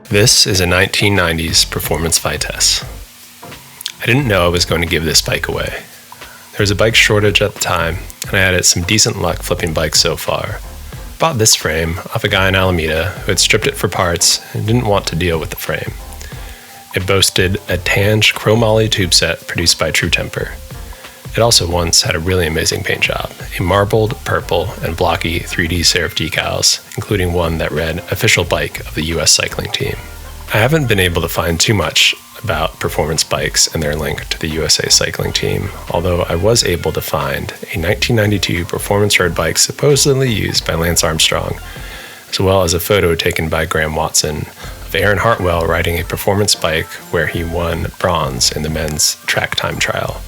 This is a 1990s Performance Vitesse. I didn't know I was going to give this bike away. There was a bike shortage at the time, and I had some decent luck flipping bikes so far. I bought this frame off a guy in Alameda who had stripped it for parts and didn't want to deal with the frame. It boasted a Tange chromoly tube set produced by True Temper. It also once had a really amazing paint job, a marbled, purple, and blocky 3D serif decals, including one that read Official Bike of the US Cycling Team. I haven't been able to find too much about performance bikes and their link to the USA Cycling Team, although I was able to find a 1992 performance road bike supposedly used by Lance Armstrong, as well as a photo taken by Graham Watson of Aaron Hartwell riding a performance bike where he won bronze in the men's track time trial.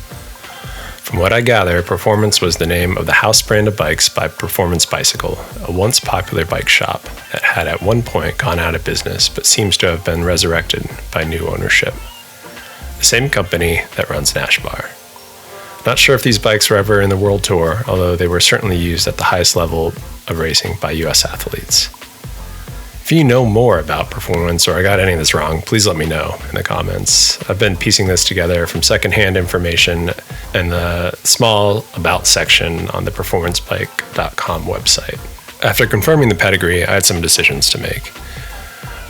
From what I gather, Performance was the name of the house brand of bikes by Performance Bicycle, a once popular bike shop that had at one point gone out of business but seems to have been resurrected by new ownership. The same company that runs Nash Bar. Not sure if these bikes were ever in the World Tour, although they were certainly used at the highest level of racing by US athletes. If you know more about Performance or I got any of this wrong, please let me know in the comments. I've been piecing this together from secondhand information and the small About section on the performancebike.com website. After confirming the pedigree, I had some decisions to make.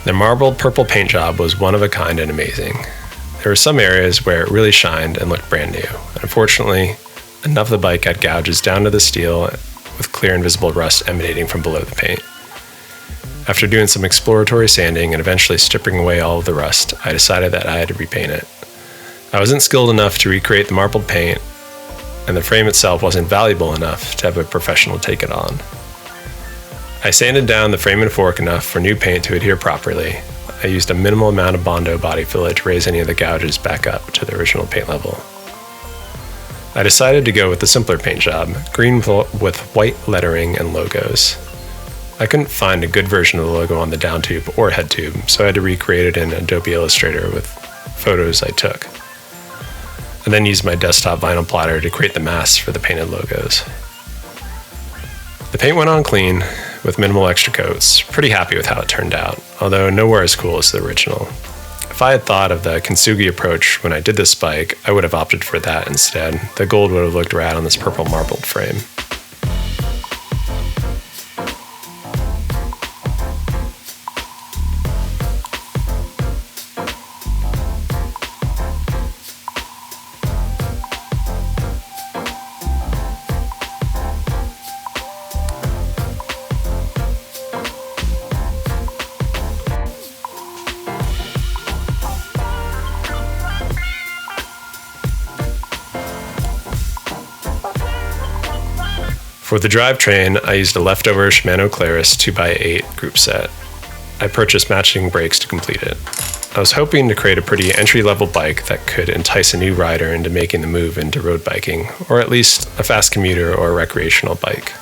The marbled purple paint job was one of a kind and amazing. There were some areas where it really shined and looked brand new. Unfortunately, enough of the bike had gouges down to the steel with clear and visible rust emanating from below the paint. After doing some exploratory sanding and eventually stripping away all of the rust, I decided that I had to repaint it. I wasn't skilled enough to recreate the marbled paint, and the frame itself wasn't valuable enough to have a professional take it on. I sanded down the frame and fork enough for new paint to adhere properly. I used a minimal amount of Bondo body filler to raise any of the gouges back up to the original paint level. I decided to go with the simpler paint job, green with white lettering and logos. I couldn't find a good version of the logo on the down tube or head tube, so I had to recreate it in Adobe Illustrator with photos I took. I then used my desktop vinyl plotter to create the masks for the painted logos. The paint went on clean, with minimal extra coats. Pretty happy with how it turned out, although nowhere as cool as the original. If I had thought of the kintsugi approach when I did this bike, I would have opted for that instead. The gold would have looked rad on this purple marbled frame. For the drivetrain, I used a leftover Shimano Claris 2x8 group set. I purchased matching brakes to complete it. I was hoping to create a pretty entry-level bike that could entice a new rider into making the move into road biking, or at least a fast commuter or a recreational bike.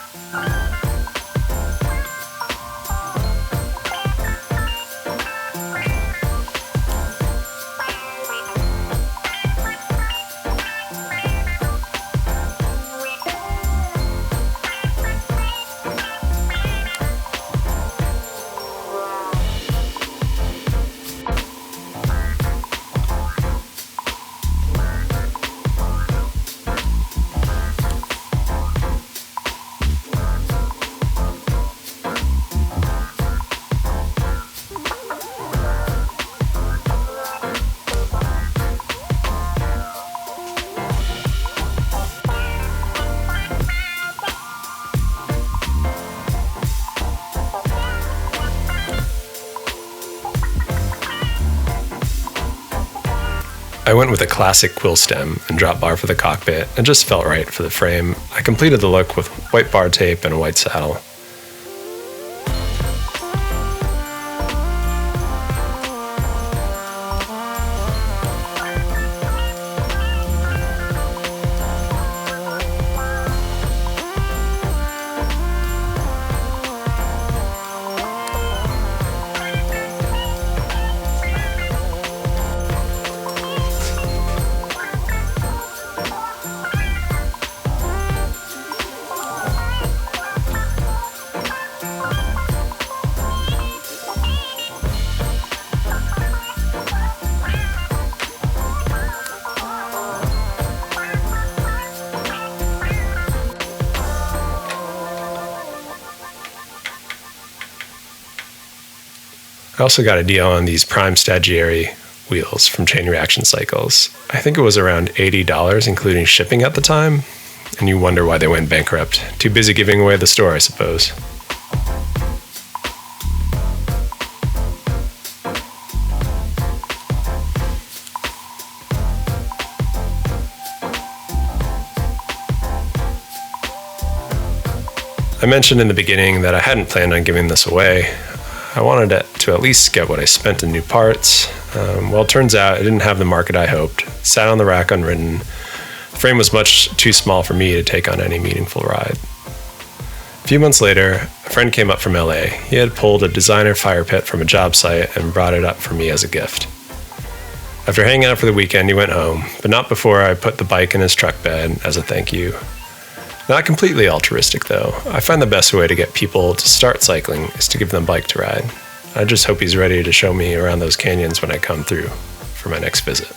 I went with a classic quill stem and drop bar for the cockpit. It just felt right for the frame. I completed the look with white bar tape and a white saddle. I also got a deal on these Prime Stagiare wheels from Chain Reaction Cycles. I think it was around $80, including shipping at the time, and you wonder why they went bankrupt. Too busy giving away the store, I suppose. I mentioned in the beginning that I hadn't planned on giving this away. I wanted it to at least get what I spent in new parts. Well, it turns out it didn't have the market I hoped. It sat on the rack unridden. The frame was much too small for me to take on any meaningful ride. A few months later, a friend came up from LA. He had pulled a designer fire pit from a job site and brought it up for me as a gift. After hanging out for the weekend, he went home, but not before I put the bike in his truck bed as a thank you. Not completely altruistic, though. I find the best way to get people to start cycling is to give them a bike to ride. I just hope he's ready to show me around those canyons when I come through for my next visit.